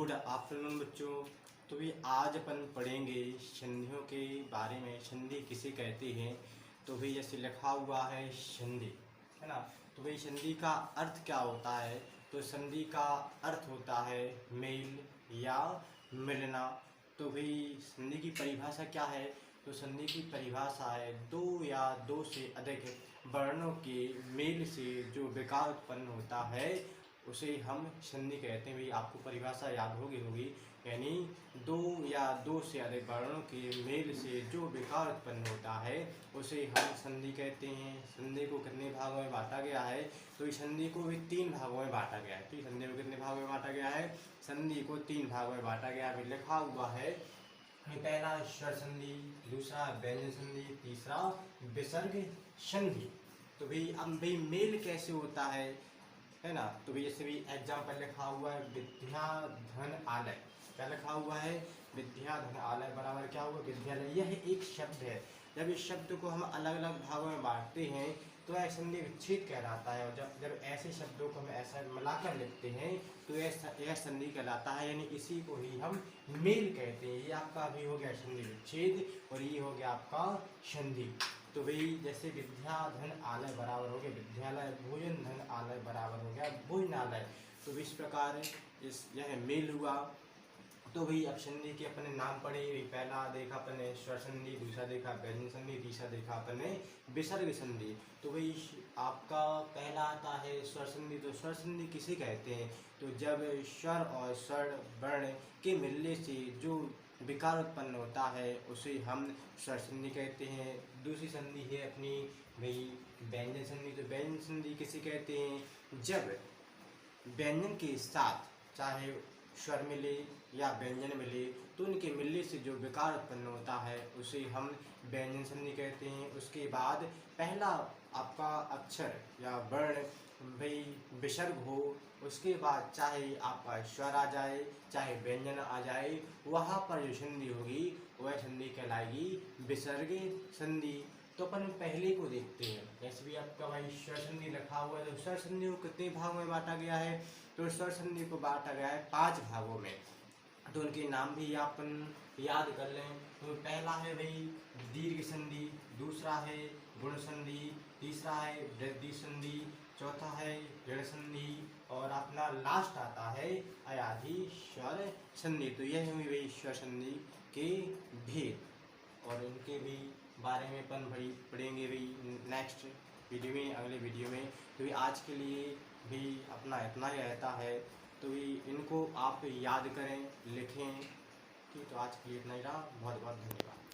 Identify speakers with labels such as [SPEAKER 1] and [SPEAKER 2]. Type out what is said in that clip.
[SPEAKER 1] Good afternoon बच्चों। तो भी आज अपन पढ़ेंगे संधियों के बारे में। संधि किसे कहते हैं? तो भाई जैसे लिखा हुआ है संधि, है ना। तो भाई संधि का अर्थ क्या होता है? तो संधि का अर्थ होता है मेल या मिलना। तो भाई संधि की परिभाषा क्या है? तो संधि की परिभाषा है दो या दो से अधिक वर्णों के मेल से जो विकार उत्पन्न होता है उसे हम संधि कहते हैं। भाई आपको परिभाषा याद होगी यानी दो या दो से अधिक वर्णों के मेल से जो विकार उत्पन्न होता है उसे हम संधि कहते हैं। संधि को कितने भागों में बांटा गया है? तो इस संधि को भी 3 भागों में बांटा गया है। तो संधि को कितने भागों में बांटा गया है? संधि को 3 भागों में बांटा गया है। लिखा हुआ है पहला स्वर संधि, दूसरा व्यंजन संधि, तीसरा विसर्ग संधि। तो भाई अब भाई मेल कैसे होता है ना। तो भाई जैसे भी एग्जाम्पल लिखा हुआ है विद्याधन आलय। क्या लिखा हुआ है? विद्याधन आलय बराबर क्या हुआ? विद्यालय। यह एक शब्द है। जब इस शब्द को हम अलग अलग भागों में बांटते हैं तो यह संधि विच्छेद कहलाता है। और जब ऐसे शब्दों को हम ऐसा मिलाकर लिखते हैं तो यह संधि कहलाता है, यानी इसी को ही हम मेल कहते हैं। ये आपका अभी हो गया संधि विच्छेद और ये हो गया आपका संधि। तो भाई जैसे विद्याधन आलय बराबर हो गया विद्यालय, भोजन धन आलय बराबर हो गया भोजनालय। तो इस प्रकार यह मेल हुआ। तो भाई अब संधि के अपने नाम पढ़े। पहला देखा अपने स्वर संधि, दूसरा देखा व्यंजन संधि, तीसरा देखा अपने विसर्ग संधि। तो भाई आपका पहला आता है स्वर संधि। तो स्वर संधि किसे कहते हैं? तो जब स्वर और स्वर वर्ण के मिलने से जो विकार उत्पन्न होता है उसे हम स्वर संधि कहते हैं। दूसरी संधि है अपनी भाई व्यंजन संधि। तो व्यंजन संधि किसे कहते हैं? जब व्यंजन के साथ चाहे स्वर मिले या व्यंजन मिले तो उनके मिलने से जो विकार उत्पन्न होता है उसे हम व्यंजन संधि कहते हैं। उसके बाद पहला आपका अक्षर या वर्ण भाई विसर्ग हो, उसके बाद चाहे आपका स्वर आ जाए चाहे व्यंजन आ जाए, वहाँ पर जो संधि होगी वह संधि कहलाएगी विसर्ग संधि। तो अपन पहले को देखते हैं। जैसे भी आपका भाई स्वर संधि रखा हुआ है तो स्वर संधि को कितने भागों में बांटा गया है? तो स्वर संधि को बांटा गया है 5 भागों में। तो उनके नाम भी अपन याद कर लें। तो पहला है भाई दीर्घ संधि, दूसरा है गुण संधि, तीसरा है वृद्धि संधि, चौथा है ऋण संधि और अपना लास्ट आता है अयाधि स्वर संधि। तो यह हुई भाई स्वर संधि के भेद और इनके भी बारे में अपन भाई पढ़ेंगे भाई नेक्स्ट वीडियो में, अगले वीडियो में। तो भी आज के लिए भी अपना इतना ही रहता है। तो भी इनको आप याद करें, लिखें। ठीक, तो आज के लिए इतना ही रहा। बहुत बहुत धन्यवाद।